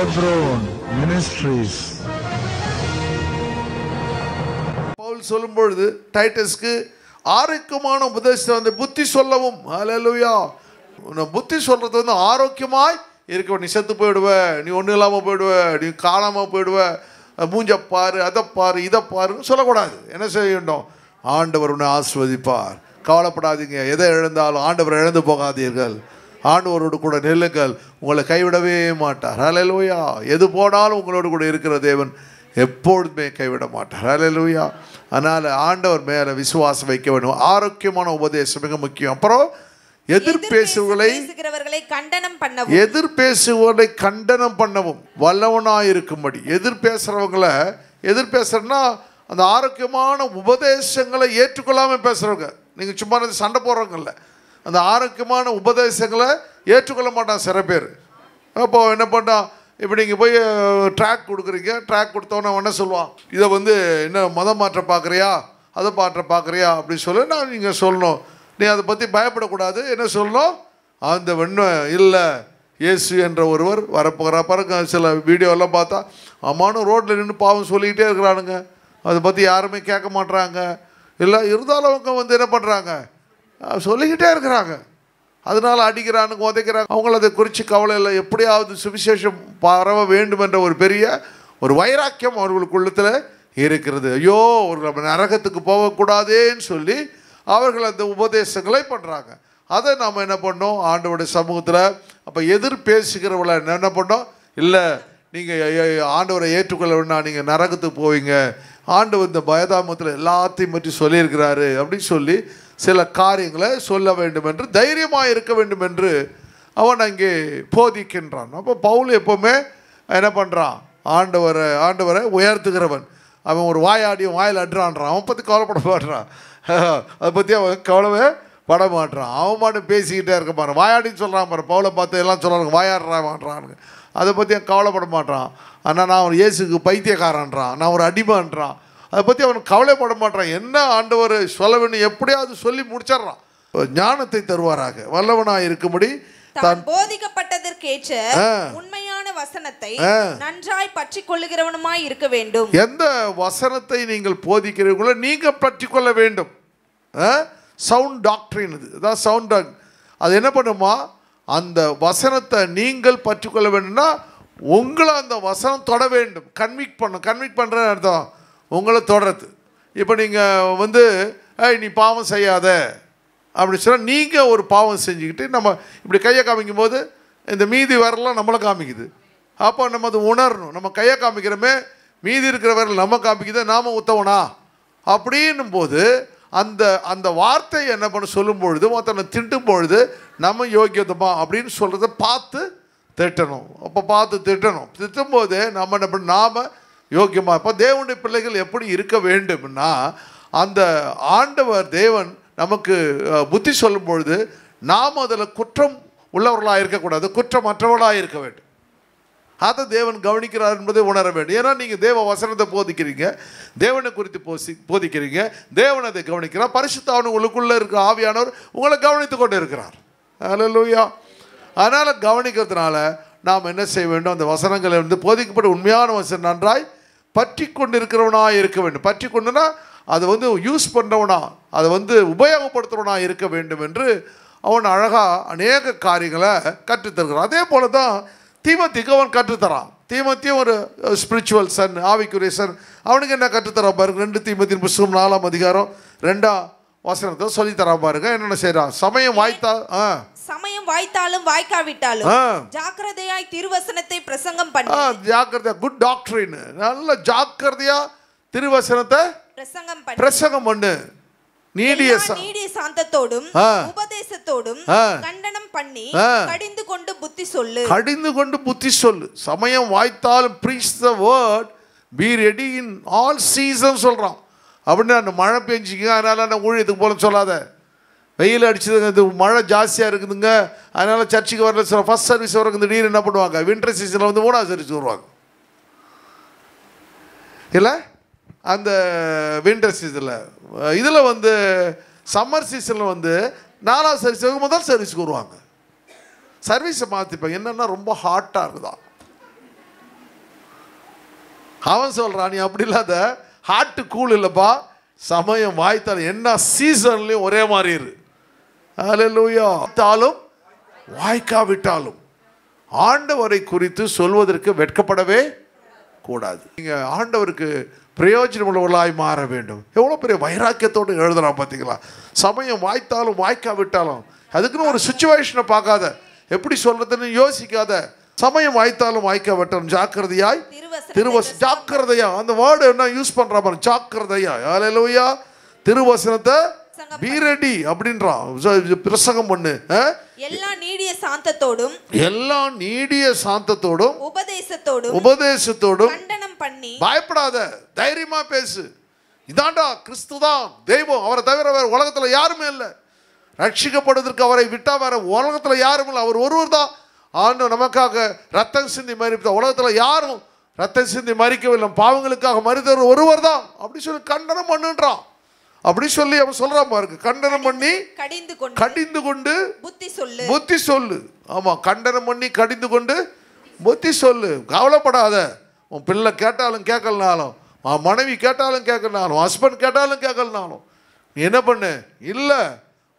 Hebron Ministries. Pavul சொல்லும் பொழுது டைட்டஸ்க்கு ஆரோக்கியமான உபதேசத்தை வந்து புத்தி சொல்லவும், ஹல்லேலூயா, புத்தி சொல்றது வந்து ஆரோக்கியமாய் இருக்க. நீ செத்து போயிடுவ, நீ ஒன்றும் இல்லாமல் போயிடுவ, நீ காணாமல் போயிடுவ, மூஞ்ச பாரு, அதை பாரு, இதை பாருன்னு சொல்லக்கூடாது. என்ன செய்ய வேண்டும்? ஆண்டவர் உன்னை ஆசீர்வதிப்பார், கவலைப்படாதீங்க, எதை இழந்தாலும் ஆண்டவர் இழந்து போகாதீர்கள், ஆண்டவரோடு கூட நெல்லுங்கள், உங்களை கைவிடவே மாட்டார். ஹல்லேலூயா. எது போனாலும் உங்களோடு கூட இருக்கிற தேவன் எப்பொழுதுமே கைவிட மாட்டார். ஹல்லேலூயா. அதனால் ஆண்டவர் மேலே விசுவாசம் வைக்க வேண்டும். ஆரோக்கியமான உபதேசம் மிக முக்கியம். அப்புறம் எதிர்பேசுவர்களை கண்டனம் பண்ணவும் வல்லவனாயிருக்கும்படி. எதிர்பேசுறவங்களை எதிர்பேசுறன்னா அந்த ஆரோக்கியமான உபதேசங்களை ஏற்றுக்கொள்ளாமல் பேசுகிறவங்க. நீங்கள் சும்மா சண்டை போடுறவங்கல்ல, அந்த ஆரோக்கியமான உபதேசங்களை ஏற்றுக்கொள்ள மாட்டான் சில பேர். அப்போ என்ன பண்ணால், இப்போ நீங்கள் போய் ட்ராக் கொடுக்குறீங்க, ட்ராக் கொடுத்தவன என்ன சொல்லுவான், இதை வந்து என்ன மதம் மாற்ற பார்க்குறியா, அதை மாற்ற பார்க்குறியா அப்படின்னு சொல்லி நான் நீங்கள் சொல்லணும். நீ அதை பற்றி பயப்படக்கூடாது. என்ன சொல்லணும்? அந்த வெண்ணம் இல்லை, இயேசு என்ற ஒருவர் வரப்போகிற பாருங்க. சில வீடியோலாம் பார்த்தா அம்மானும் ரோட்டில் நின்று பாவம் சொல்லிக்கிட்டே இருக்கிறானுங்க, அதை பற்றி யாருமே கேட்க மாட்டுறாங்க. இல்லை இருந்தாலும் அவங்க வந்து என்ன பண்ணுறாங்க, சொல்லிக்கிட்டே இருக்கிறாங்க. அதனால் அடிக்கிறானுங்க, உதைக்கிறாங்க. அவங்கள அதை குறித்து கவலை இல்லை. எப்படியாவது சுவிசேஷம் பரவ வேண்டும் என்ற ஒரு பெரிய ஒரு வைராக்கியம் அவர்களுக்குள்ளத்தில் இருக்கிறது. ஐயோ, ஒரு நரகத்துக்கு போகக்கூடாதேன்னு சொல்லி அவர்கள் அந்த உபதேசங்களை பண்ணுறாங்க. அதை நாம் என்ன பண்ணோம்? ஆண்டவருடைய சமூகத்தில் அப்போ எதிர் பேசுகிறவளை என்ன பண்ணோம்? இல்லை, நீங்கள் ஆண்டவரை ஏற்றுக்கொள்ள வேண்டாம், நீங்கள் நரகத்துக்கு போவீங்க, ஆண்டவர் இந்த பயதாமத்தில் எல்லாத்தையும் பற்றி சொல்லியிருக்கிறாரு அப்படின்னு சொல்லி சில காரியங்களை சொல்ல வேண்டும் என்று, தைரியமாக இருக்க வேண்டும் என்று அவன் அங்கே போதிக்கின்றான். அப்போ பவுல் எப்போவுமே என்ன பண்ணுறான்? ஆண்டவரை உயர்த்துகிறவன். அவன் ஒரு வாயாடியும் வாயில் அட்றான்றான், அவன் பற்றி கவலைப்பட மாட்டான். அதை பற்றி அவன் கவலைவே பட மாட்டான். அவன் மட்டும் பேசிக்கிட்டே இருக்க மாட்டான். வாயாடின்னு சொல்கிறான் பாரு, பவுலை பார்த்து எல்லாம் சொல்கிறாங்க வாயாடுறான்றானுங்க. அதை பற்றி அவன் கவலைப்பட மாட்டான். ஆனால் நான் ஒரு இயேசுக்கு பைத்தியக்காரன்றான், நான் ஒரு அடிமைன்றான். அதை பற்றி அவன் கவலைப்பட மாட்டான். என்ன ஆண்டவர் சொல்ல வேண்டும் எப்படியாவது சொல்லி முடிச்சிடறான். ஞானத்தை தருவாராக, வல்லவனாக இருக்கும்படி தான் போதிக்கப்பட்டதற்கேற்ற உண்மையான வசனத்தை நன்றாய் பற்றி கொள்ளுகிறவனுமாய் இருக்க வேண்டும். எந்த வசனத்தை நீங்கள் போதிக்கிறீர்களோ நீங்கள் பற்றி கொள்ள வேண்டும். சவுண்ட் டாக்டரின், இதுதான் சவுண்ட் டாக். அது என்ன பண்ணுமா? அந்த வசனத்தை நீங்கள் பற்றி கொள்ள வேண்டும்னா உங்களை அந்த வசனம் தொட வேண்டும். கன்விக்ட் பண்ணுறேன்னு அர்த்தம் உங்களை தொடறது. இப்போ நீங்கள் வந்து நீ பாவம் செய்யாத அப்படி சொன்னால், நீங்கள் ஒரு பாவம் செஞ்சுக்கிட்டு நம்ம இப்படி கையை காமிக்கும் போது இந்த மீதி வரலாம் நம்மளை காமிக்குது. அப்போ நம்ம அதை உணரணும். நம்ம கையை காமிக்கிறோமே, மீதி இருக்கிற வரல நம்ம காமிக்குது, நாம் உத்தவனா அப்படின்னும் போது அந்த வார்த்தை என்ன பண்ண சொல்லும் பொழுது, ஒருத்தனை திட்டும் பொழுது நம்ம யோக்கியதமா அப்படின்னு சொல்கிறத பார்த்து திட்டணும். அப்போ பார்த்து திட்டும் போது நம்ம என்ன பண்ண, நாம் யோக்கியமாக. இப்போ தேவனுடைய பிள்ளைகள் எப்படி இருக்க வேண்டும்னா, அந்த ஆண்டவர் தேவன் நமக்கு புத்தி சொல்லும் பொழுது நாம் அதில் குற்றம் உள்ளவர்களாக இருக்கக்கூடாது, குற்றமற்றவர்களாக இருக்க வேண்டும். அதை தேவன் கவனிக்கிறார் என்பதை உணர வேண்டும். ஏன்னா நீங்கள் தேவ வசனத்தை போதிக்கிறீங்க, தேவனை குறித்து போதிக்கிறீங்க, தேவன் அதை கவனிக்கிறார். பரிசுத்தாவின் உங்களுக்குள்ளே இருக்கிற ஆவியானவர் உங்களை கவனித்து கொண்டு இருக்கிறார். ஹல்லேலூயா. அதனால் கவனிக்கிறதுனால நாம் என்ன செய்ய வேண்டும்? அந்த வசனங்களை வந்து போதிக்கப்பட்ட உண்மையான வசனம் நன்றாய் பற்றி கொண்டு இருக்கிறவனாக இருக்க வேண்டும். பற்றி கொண்டுனா அதை வந்து யூஸ் பண்ணுறவனா, அதை வந்து உபயோகப்படுத்துகிறவனா இருக்க வேண்டும் என்று அவன் அழகாக அநேக காரியங்களை கற்றுத்தருகிறான். அதே போல தான் தீமோத்தேயுக்கு அவன் கற்றுத்தரான். தீமோத்தேயு ஒரு ஸ்பிரிச்சுவல் சன், ஆவிக்குரிய சன். அவனுக்கு என்ன கற்றுத்தரான் பாருங்க. 2 தீமோத்தேயு புத்தகம் 4ஆம் அதிகாரம் 2ஆம் வசனத்தை சொல்லித்தரான் பாருங்க. என்னென்ன செய்யறான்? சமயம் வாய்த்தாலும் வாய்க்காவிட்டாலும் ஜாக்கிரதையாய் திருவசனத்தை பிரசங்கம் பண்ணு. ஜாக்கிரதையா, குட் டாக்டரின், நல்ல ஜாக்கிரதையா திருவசனத்தை பிரசங்கம் பண்ணு. நீடிய சாந்தத்தோடும் உபதேசத்தோடும் கண்டனம் பண்ணி கடிந்து கொண்டு புத்தி சொல்லு. சமயம் வாய்த்தாலும் preach the word, be ready in all seasons சொல்றான். அப்படின்னு அந்த மழை பெஞ்சிங்க அதனால நான் ஊழியத்துக்கு போல சொல்லாத. வெயில் அடிச்சதுங்க, இது மழை ஜாஸ்தியாக இருக்குதுங்க, அதனால சர்ச்சுக்கு வரல. ஃபர்ஸ்ட் சர்வீஸ் வரக்கு திடீர்னு என்ன பண்ணுவாங்க? வின்டர் சீசனில் வந்து 3ஆவது சர்வீஸ் வருவாங்க. இல்லை, அந்த வின்டர் சீசனில் இதில் வந்து சம்மர் சீசனில் வந்து 4ஆவது சர்வீஸ் முதல் சர்வீஸ்க்கு வருவாங்க. சர்வீஸை மாற்றிப்பாங்க. என்னென்னா ரொம்ப ஹாட்டாக இருக்குதா, அவன் சொல்கிறான், நீ அப்படி இல்லாத, ஹார்ட்டு கூல் இல்லைப்பா, சமயம் வாய்த்தாலும் என்ன சீசன்லேயும் ஒரே மாதிரி இரு. அல்லேலூயா. வாய்த்தாலும் வாய்க்காவிட்டாலும் ஆண்டவரை குறித்து சொல்வதற்கு வெட்கப்படவே கூடாது. நீங்கள் ஆண்டவருக்கு பிரயோஜனம் உள்ளவர்களாய் மாற வேண்டும். எவ்வளோ பெரிய வைராக்கியத்தோடு எழுதலாம் பார்த்தீங்களா? சமயம் வாய்த்தாலும் வாய்க்காவிட்டாலும், அதுக்குன்னு ஒரு சுச்சுவேஷனை பார்க்காத, எப்படி சொல்றதுன்னு யோசிக்காத, சமயம் வாய்த்தாலும் வாய்க்காவிட்டாலும் ஜாக்கிரதையாய் ஜாக்கிரதையா. அந்த வேர்டு என்ன யூஸ் பண்றா பாருங்க, ஜாக்கிரதையா. அல்லேலூயா. திருவசனத்தை be ready அப்படின்றான், பிரசங்கம் பண்ணு. எல்லா நீடிய சாந்தத்தோடும் உபதேசத்தோடும் கண்டனம் பண்ணி, பயப்படாத, தைரியமா பேசு. இதாண்டா கிறிஸ்துதான் தெய்வம், அவரை தவிர வேற உலகத்துல யாருமே இல்லை. ரட்சிக்கப்படுவதற்கு அவரை விட்டா வேற உலகத்துல யாரும் இல்லை. அவர் ஒருவர் தான் ஆண்டவர் நமக்காக ரத்தம் சிந்தி மரித்த. உலகத்துல யாரும் ரத்தம் சிந்தி மரிக்கவில்லை, பாவங்களுக்காக மரித்தவர் ஒருவர் தான். அப்படி சொல்லி கண்டனம் பண்ணுன்றான். அப்படி சொல்லி அவன் சொல்றான் பாருங்க, கண்டனம் பண்ணி கடிந்து கொண்டு புத்தி சொல்லு. ஆமா, கண்டனம் பண்ணி கடிந்து கொண்டு புத்தி சொல்லு. கவலைப்படாத, உன் பிள்ளை கேட்டாலும் கேட்கலனாலும், உன் மனைவி கேட்டாலும் கேட்கலனாலும், ஹஸ்பண்ட் கேட்டாலும் கேட்கலனாலும், நீ என்ன பண்ணு, இல்லை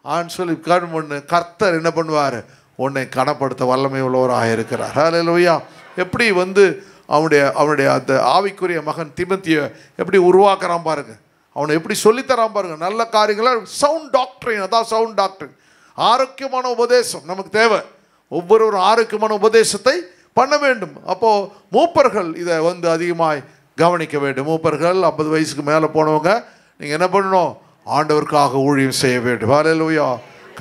ஆன்னு சொல்லி கடன் பண்ணு. கர்த்தர் என்ன பண்ணுவார், உன்னை கனப்படுத்த வல்லமை உள்ளவராக இருக்கிறார். ஹல்லேலூயா. எப்படி அவனுடைய அந்த ஆவிக்குரிய மகன் தீமோத்தேயுவை எப்படி உருவாக்குறான் பாருங்க, அவனை எப்படி சொல்லித்தரான் பாருங்க. நல்ல காரியங்களை சவுண்ட் டாக்டரின், அதான் சவுண்ட் டாக்டரின், ஆரோக்கியமான உபதேசம் நமக்கு தேவை. ஒவ்வொருவரும் ஆரோக்கியமான உபதேசத்தை பண்ண வேண்டும். அப்போது மூப்பர்கள் இதை அதிகமாக கவனிக்க வேண்டும். மூப்பர்கள் 50 வயசுக்கு மேலே போனவங்க, நீங்கள் என்ன பண்ணணும், ஆண்டவருக்காக ஊழியம் செய்ய வேண்டும். ஹல்லேலூயா.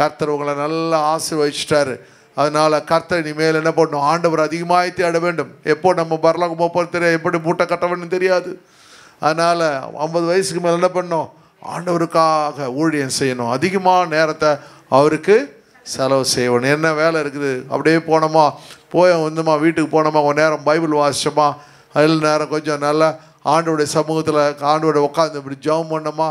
கர்த்தர் உங்களை நல்லா ஆசீர்வதிச்சிட்டாரு. அதனால் கர்த்தர் இனிமேல் என்ன பண்ணணும், ஆண்டவர் அதிகமாக தேட வேண்டும். எப்போ நம்ம பரலோகம் போகிறது தெரியாது, எப்படி மூட்டை கட்டவேன்னு தெரியாது. அதனால் 50 வயசுக்கு மேலே என்ன பண்ணணும், ஆண்டவருக்காக ஊழியம் செய்யணும். அதிகமாக நேரத்தை அவருக்கு செலவு செய்யணும். என்ன வேலை இருக்குது, அப்படியே போனோமா, வந்தோமா, வீட்டுக்கு போனோமா, கொஞ்சம் நேரம் பைபிள் வாசிச்சோமா, அதில் நேரம் கொஞ்சம் நல்லா ஆண்டவருடைய சமூகத்தில் ஆண்டவருடைய உட்காந்து இப்படி ஜெபம் பண்ணோமா,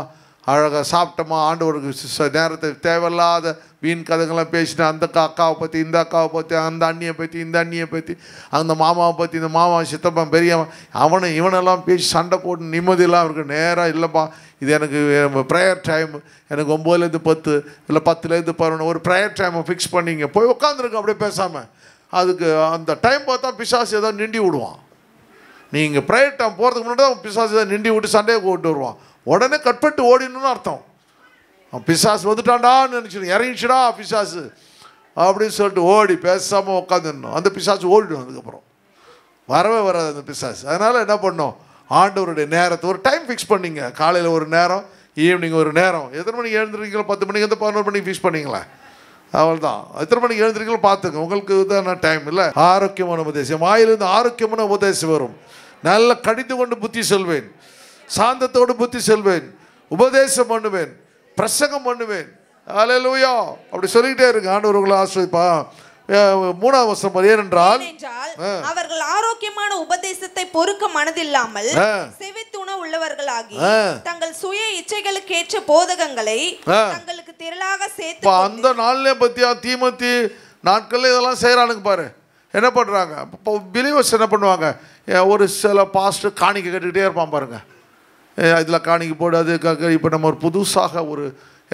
அழகாக சாப்பிட்டோமா, ஆண்டவருக்கு நேரத்தை தேவையில்லாத வீண் கதைகள்லாம் பேசிட்டு, அந்த அக்காவை பற்றி, இந்த அக்காவை பற்றி, அந்த அண்ணியை பற்றி, இந்த அண்ணியை பற்றி, அந்த மாமாவை பற்றி, இந்த மாமா சித்தப்பன் பெரியவன் இவனெல்லாம் பேசி சண்டை போட்டு நிம்மதியெல்லாம் இருக்கு. நேராக இல்லைப்பா, இது எனக்கு ப்ரேயர் டைம், எனக்கு 9லேருந்து 10 இல்லை 10லேருந்து 11 ஒரு ப்ரேயர் டைமை ஃபிக்ஸ் பண்ணிங்க, போய் உட்காந்துருக்கு அப்படியே பேசாமல். அதுக்கு அந்த டைம் பார்த்தா பிசாசு ஏதாவது நிண்டி விடுவான். நீங்கள் ப்ரேயர் டைம் போகிறதுக்கு முன்னாடி தான் பிசாசு ஏதாவது நிண்டி விட்டு சண்டையை கூப்பிட்டு வருவான். உடனே கட்பட்டு ஓடினு அர்த்தம். பிசாசு வந்துட்டான்டான்னு நினச்சிடும், இறங்கிச்சுடா பிசாசு அப்படின்னு சொல்லிட்டு ஓடி பேசாமல் உட்காந்துடணும். அந்த பிசாசு ஓடிடும், அதுக்கப்புறம் வரவே வராது அந்த பிசாசு. அதனால் என்ன பண்ணோம், ஆண்டவருடைய நேரத்தை ஒரு டைம் ஃபிக்ஸ் பண்ணிங்க. காலையில் ஒரு நேரம், ஈவினிங் ஒரு நேரம். எத்தனை மணிக்கு எழுந்திருக்கீங்களோ, 10 மணிக்கு 11 மணிக்கு ஃபிக்ஸ் பண்ணிங்களேன், அவள் தான். எத்தனை மணிக்கு எழுந்திருக்கீங்களோ பார்த்துங்க, உங்களுக்கு தான் டைம் இல்லை. ஆரோக்கியமான உபதேசம், வாயிலிருந்து ஆரோக்கியமான உபதேசம் வரும். நல்ல கடிந்து கொண்டு புத்தி சொல்வேன், சாந்தத்தோடு புத்தி சொல்வேன், உபதேசம் பண்ணுவேன், பிரசங்கம் பண்ணுவேன். அல்லேலூயா. அப்படி சொல்லிக்கிட்டே இருக்கு. ஆண்டவர் உங்களை ஆசீர்வதிப்பா. 3ஆம் வசனம், ஏனென்றால் அவர்கள் ஆரோக்கியமான உபதேசத்தை பொறுக்க மனதில்லாமல் செவித்துண உள்ளவர்களாகி தங்கள் சுய இச்சைகளுக்கு ஏற்ற போதகங்களை தங்களுக்கு திரளாக சேர்த்து. அந்த நாள்ல பத்தியா தீமோத்தி நாட்கள்ல இதெல்லாம் செய்யறானுங்க பாரு. என்ன பண்றாங்க, பிலீவர்ஸ் என்ன பண்ணுவாங்க, ஒரு சில பாஸ்டர் காணிக்கை கட்டிக்கிட்டே இருப்பான் பாருங்க. இதில் காணிக்கை போடாது. இப்போ நம்ம ஒரு புதுசாக ஒரு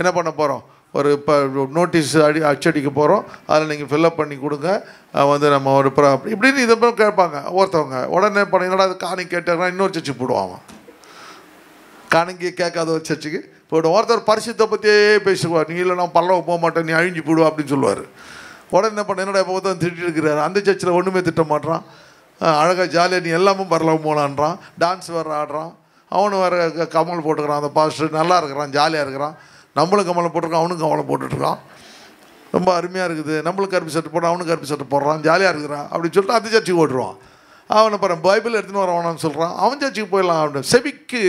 என்ன பண்ண போகிறோம், ஒரு இப்போ நோட்டீஸ் அச்சடிக்க போகிறோம், அதில் நீங்கள் ஃபில்லப் பண்ணி கொடுங்க, நம்ம ஒரு இப்படின்னு இதை கேட்பாங்க ஒருத்தவங்க. உடனே பண்ணிங்கன்னா அது காணிக்கை கேட்டாங்கன்னா இன்னொரு சர்ச்சுக்கு போடுவாங்க, காணிக்கை கேட்காத ஒரு சர்ச்சுக்கு போய்டும். ஒருத்தர் பரிசுத்தை பற்றியே பேசுவார், நீ இல்லை நான் பல்லவ போக மாட்டேன், நீ அழிஞ்சு போடுவா அப்படின்னு சொல்லுவார். உடனே என்ன பண்ண, என்னடா இப்போ தான் திட்டிட்டு இருக்கிறாரு. அந்த சர்ச்சில் ஒன்றுமே திட்ட மாட்டான், அழகாக ஜாலியாக நீ எல்லாமும் பரலவம் போனான்றான், டான்ஸ் வேறு ஆடுறான், அவனு வேறு கமல் போட்டுக்கிறான். அந்த பாஸ்டர் நல்லா இருக்கிறான், ஜாலியாக இருக்கிறான். நம்மளும் கமலை போட்டிருக்கான், அவனும் கமலை போட்டுட்ருக்கான், ரொம்ப அருமையாக இருக்குது. நம்மளுக்கு கருப்பு சட்டை போடுறான், அவனுக்கு கருப்பு சட்டை போடுறான், ஜாலியாக இருக்கிறான் அப்படின்னு சொல்லிட்டு அந்த சர்ச்சுக்கு ஓட்டுருவான். அவனை பாரு பைபிள் எடுத்துன்னு வரவானான்னு சொல்கிறான், அவன் சர்ச்சுக்கு போயிடலாம் அப்படின்னு. செவிக்கு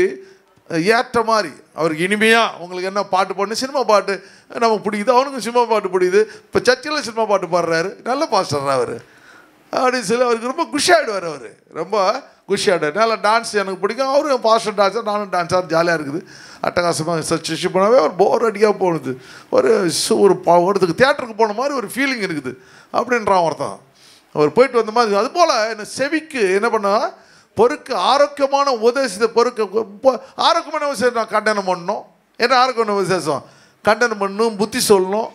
ஏற்ற மாதிரி அவருக்கு இனிமையாக உங்களுக்கு என்ன பாட்டு பாடணும், சினிமா பாட்டு நமக்கு பிடிக்குது, அவனுக்கும் சினிமா பாட்டு பிடிக்குது. இப்போ சர்ச்சில் சினிமா பாட்டு பாடுறாரு, நல்ல பாஸ்டர் அவர் அப்படின்னு சொல்லி அவருக்கு ரொம்ப குஷியாகிடுவார். அவர் ரொம்ப குஷியாகிடுவார். நல்லா டான்ஸ் எனக்கு பிடிக்கும், அவரும் பாஸ்டர் டான்ஸர், நானும் டான்ஸாக ஜாலியாக இருக்குது. அட்டகாசமாக சர்ச்சு போனாவே ஒரு போர் அடியாக போகுது, ஒரு இடத்துக்கு தியேட்டருக்கு போன மாதிரி ஒரு ஃபீலிங் இருக்குது அப்படின்றான் ஒருத்தன். அவர் போயிட்டு வந்த மாதிரி. அதுபோல் என்ன செவிக்கு என்ன பண்ணால் ஆரோக்கியமான உபதேசத்தை ஆரோக்கியமான விசேஷம் நான் கண்டனம் பண்ணணும். என்ன ஆரோக்கியமான விசேஷம்? கண்டனம் பண்ணணும், புத்தி சொல்லணும்,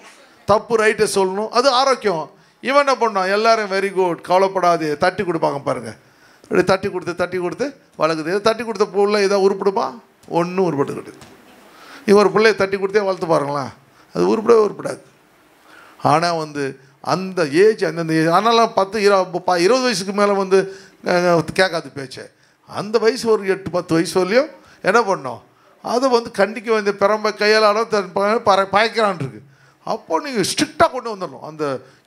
தப்பு ரைட்டை சொல்லணும், அது ஆரோக்கியம். இவன் என்ன பண்ணான்? எல்லாரும் வெரி குட், கவலைப்படாது, தட்டி கொடுப்பாங்க பாருங்கள். அப்படி தட்டி கொடுத்து வளர்க்குது. தட்டி கொடுத்த பிள்ளை ஏதாவது உருப்பிடுமா? ஒன்றும் உருப்பட்டு கிடையாது. இவன் ஒரு பிள்ளையை தட்டி கொடுத்தே வளர்த்து பாருங்களேன், அது உருப்படாது. ஆனால் அந்த ஏஜ் அந்தந்த ஏஜ், ஆனாலும் 10-20 வயசுக்கு மேலே கேட்காது பேச்சை. அந்த வயசு ஒரு 8-10 வயசு வரலையும் என்ன பண்ணோம்? அதை கண்டிக்க வேண்டிய பிறம்ப கையால் பாய்க்கிறான் இருக்கு. அப்போ நீங்கள் ஸ்ட்ரிக்டாக கொண்டு வந்துடணும். அந்த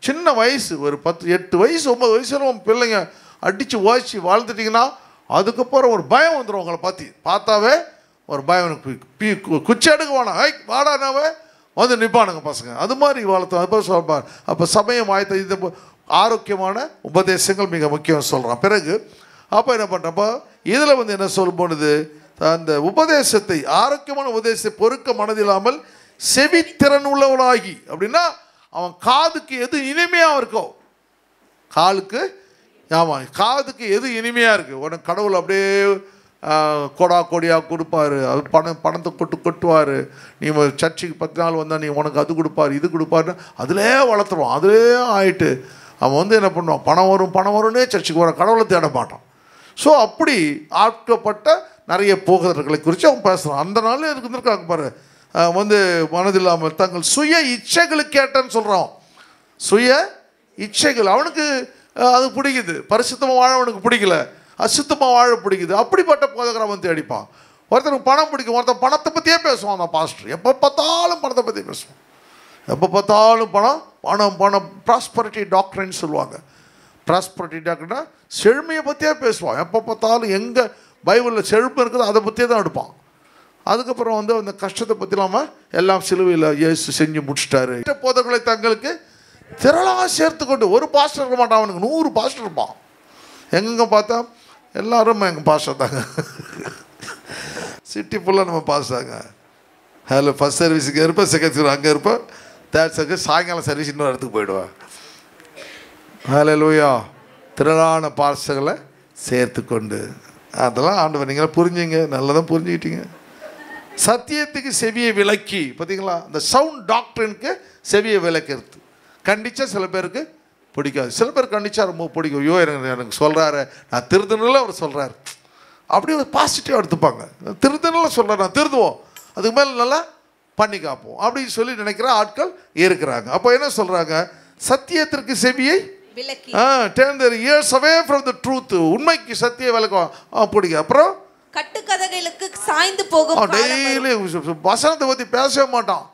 சின்ன வயசு ஒரு 8 வயசு 9 வயசுல உங்கள் பிள்ளைங்க அடித்து ஓய்ச்சி வாழ்ந்துட்டிங்கன்னா அதுக்கப்புறம் ஒரு பயம் வந்துடும். உங்களை பார்த்தாவே ஒரு பயம். குச்சி எடுக்க வேணாம், வாடானாவே நிற்பானுங்க பசங்க. அது மாதிரி வளர்த்தோம். அப்போ சொல்வார். அப்போ சமயம் வாய்த்த இந்த ஆரோக்கியமான உபதேசங்கள் மிக முக்கியம் சொல்கிறான். பிறகு அப்போ என்ன பண்ணுறப்போ இதில் என்ன சொல்லும் பொழுது, அந்த உபதேசத்தை, ஆரோக்கியமான உபதேசத்தை பொறுக்க மனதில்லாமல் செவித்திறன் உள்ளவளாகி, அப்படின்னா அவன் காதுக்கு எது இனிமையாக இருக்கோ, காதுக்கு எது இனிமையாக இருக்குது. உனக்கு கடவுள் அப்படியே கொடியாக கொடுப்பாரு, அது பணத்தை கொட்டுவார். நீ சர்ச்சுக்கு 10 நாள் வந்தால் நீ உனக்கு அது கொடுப்பார், இது கொடுப்பாருன்னு அதிலே வளர்த்துருவான். அதிலே ஆகிட்டு அவன் என்ன பண்ணுவான்? பணம் வரும்னே சர்ச்சுக்கு வர, கடவுளை தேட மாட்டான். ஸோ அப்படி ஆட்கப்பட்ட நிறைய போகிறவர்களை குறித்து அவன் பேசுகிறான். அந்த நாள் இருந்திருக்காங்க பாரு. மனதில்லாமல் தங்கள் சுய இச்சைகளுக்கு கேட்டேன்னு சொல்கிறான். சுய இச்சைகள் அவனுக்கு அது பிடிக்குது. பரிசுத்தமாக வாழ அவனுக்கு பிடிக்கல, அசுத்தமாக வாழ பிடிக்குது. அப்படிப்பட்ட போதகரை தேடிப்பான். ஒருத்தருக்கு பணம் பிடிக்கும், ஒருத்தர் பணத்தை பற்றியே பேசுவான். அந்த பாஸ்டர் எப்போ பார்த்தாலும் பணத்தை பற்றி பேசுவான். எப்போ பார்த்தாலும் பணம் ப்ராஸ்பரிட்டி டாக்டர்ன்னு சொல்லுவாங்க. ப்ராஸ்பரிட்டி டாக்டர்னா செழுமையை பற்றியே பேசுவான். எப்போ பார்த்தாலும் எங்கே பைபிளில் செழுமை இருக்குதோ அதை பற்றியே தான் எடுப்பான். அதுக்கப்புறம் அந்த கஷ்டத்தை பற்றி இல்லாமல் எல்லாம் சிலுவையில் இயேசு செஞ்சு முடிச்சிட்டாரு. போதகர்களை தங்களுக்கு திரளாக சேர்த்து கொண்டு, ஒரு பாஸ்டர் இருக்க மாட்டான், அவனுக்கு 100 பாஸ்டர் இருப்பான். எங்கே பார்த்தா எல்லாரும் எங்கள் பாஸ்டர் தாங்க. சிட்டி ஃபுல்லாக நம்ம பாஸ்டாங்க. ஹலோ, ஃபஸ்ட் சர்வீஸுக்கு இருப்பேன், செகண்ட் சர்வீஸ் அங்கே இருப்பேன், தேர்ட் சர்வீஸ் சாயங்காலம் சர்வீஸ் இன்னொரு இடத்துக்கு போயிடுவேன். ஹல்லேலூயா. திரளான பாஸ்டர்களை சேர்த்து கொண்டு, அதெல்லாம் ஆண்டவர் நீங்களாம் புரிஞ்சுங்க, நல்லதான் புரிஞ்சுக்கிட்டீங்க. சத்தியத்துக்கு செவியை விலக்கி, பார்த்தீங்களா, இந்த சவுண்ட் டாக்டருக்கு செவியை விளக்கிறது. கண்டிச்சா சில பேருக்கு பிடிக்காது, சில பேர் கண்டிச்சா ரொம்ப பிடிக்கும். ஐயோ எனக்கு சொல்கிறாரு, நான் திருத்தணில் அவர் சொல்கிறாரு, அப்படியே ஒரு பாசிட்டிவாக எடுத்துப்பாங்க. திருத்தணில் சொல்கிறார், நான் திருத்துவோம், அதுக்கு மேலே நல்லா பண்ணி காப்போம் அப்படின்னு சொல்லி நினைக்கிற ஆட்கள் இருக்கிறாங்க. அப்போ என்ன சொல்கிறாங்க? சத்தியத்திற்கு செவியை விலக்கி, turn their ears away from the truth. உண்மைக்கு சத்திய விளக்கம் பிடிக்கும். அப்புறம் கட்டுக்கதைகளுக்கு சாய்ந்து போகும். டெய்லி வசனத்தை பற்றி பேசவே மாட்டான்.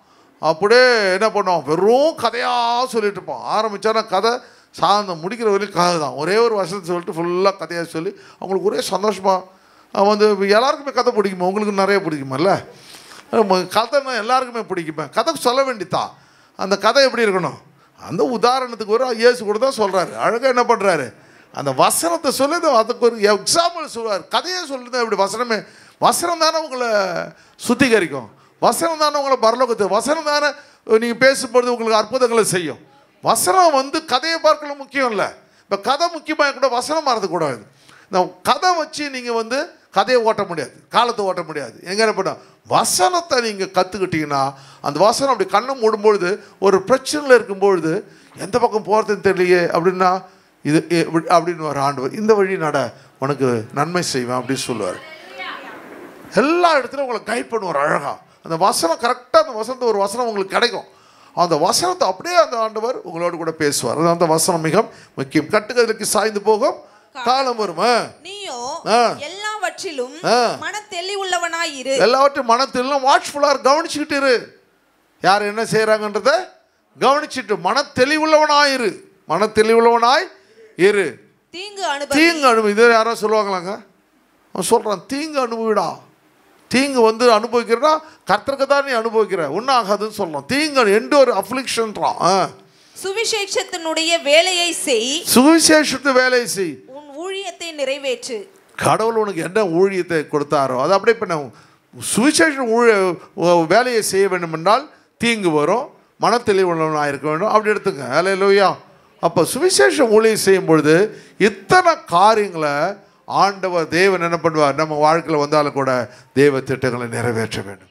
அப்படியே என்ன பண்ணுவான்? வெறும் கதையாக சொல்லிட்டு இருப்பான். ஆரம்பித்தானா கதை சாயந்தரம் முடிக்கிற வரைக்கும் கதை தான். ஒரே ஒரு வசனத்தை சொல்லிட்டு ஃபுல்லாக கதையாக சொல்லி அவங்களுக்கு ஒரே சந்தோஷமாக. எல்லாருக்குமே கதை பிடிக்குமா? உங்களுக்கு நிறைய பிடிக்குமால்ல? கதைன்னா எல்லாருக்குமே பிடிக்குமே. கதை சொல்ல வேண்டித்தான். அந்த கதை எப்படி இருக்கணும்? அந்த உதாரணத்துக்கு ஒரு இயேசு கூட தான் சொல்கிறாரு. அழகாக என்ன பண்ணுறாரு? அந்த வசனத்தை சொல்லி அதுக்கு ஒரு எக்ஸாம்பிள் சொல்லுவார். கதையே சொல்லுறது எப்படி? வசனம் தானே உங்களை சுத்திகரிக்கும், வசனம் தானே உங்களை பரலோகத்தை, வசனம் தானே நீங்கள் பேசும்பொழுது உங்களுக்கு அற்புதங்களை செய்யும். வசனம் கதையை பார்க்கல முக்கியம் இல்லை. இப்போ கதை முக்கியமாக கூட வசனம் மாறக்கூடாது. இந்த கதை வச்சு நீங்கள் கதையை ஓட்ட முடியாது, காலத்தை ஓட்ட முடியாது. எங்கே என்ன பண்ண வசனத்தை நீங்கள் கற்றுக்கிட்டீங்கன்னா அந்த வசனம் அப்படி கண்ணை மூடும்பொழுது, ஒரு பிரச்சனையில் இருக்கும்பொழுது எந்த பக்கம் போகிறதுன்னு தெரியலையே அப்படின்னா இது அப்படின்னு ஒரு ஆண்டவர் இந்த வழி நட, உனக்கு நன்மை செய்வேன் அப்படின்னு சொல்லுவார். எல்லா இடத்துலையும் உங்களை கைட் பண்ணுவார் அழகாக. அந்த வசனம் கரெக்டாக, அந்த வசனத்தை ஒரு வசனம் உங்களுக்கு கிடைக்கும். அந்த வசனத்தை அப்படியே அந்த ஆண்டவர் உங்களோடு கூட பேசுவார். அந்த வசனம் மிக முக்கியம். கட்டுக்கதைக்கு சாய்ந்து போகும் காலம் வரும். நீயோ எல்லாவற்றிலும் மனத்தெளிவுள்ளவனாய் இரு. எல்லாவற்றையும் மனத்தெளிவும் வாட்ச்ஃபுல்லாக கவனிச்சுக்கிட்டு இரு. யார் என்ன செய்கிறாங்கன்றத கவனிச்சுட்டு மனத்தெளிவுள்ளவனாய் இரு. மனத்தெளிவுள்ளவனாய் இரு. தீங்கு அனுபவி. இதை யாரோ சொல்லுவாங்களாங்க? அவன் சொல்கிறான், தீங்கு அனுபவிடா. தீங்கு அனுபவிக்கிறா கர்த்தருக்கு தான் நீ அனுபவிக்கிற, ஒன்றும் ஆகாதுன்னு சொல்லலாம். தீங்கு எந்த ஒரு அஃப்ளிக்ஷன்றான். சுவிசேஷத்தினுடைய வேலையை செய். சுவிசேஷத்து வேலையை செய். உன் ஊழியத்தை நிறைவேற்று. கடவுள் உனக்கு என்ன ஊழியத்தை கொடுத்தாரோ அது அப்படியே பண்ண. சுவிசேஷம் வேலையை செய்ய வேண்டும் என்றால் தீங்கு வரும், மனத்தெளிவுள்ளவனாக இருக்க வேண்டும். அப்படி எடுத்துங்க. ஹல்லேலூயா. அப்போ சுவிசேஷம் ஊழியம் செய்யும் பொழுது இத்தனை காரியங்களை ஆண்டவர் தேவன் என்ன பண்ணுவார், நம்ம வாழ்க்கையில் வந்தாலும் கூட தேவ திட்டங்களை நிறைவேற்ற வேண்டும்.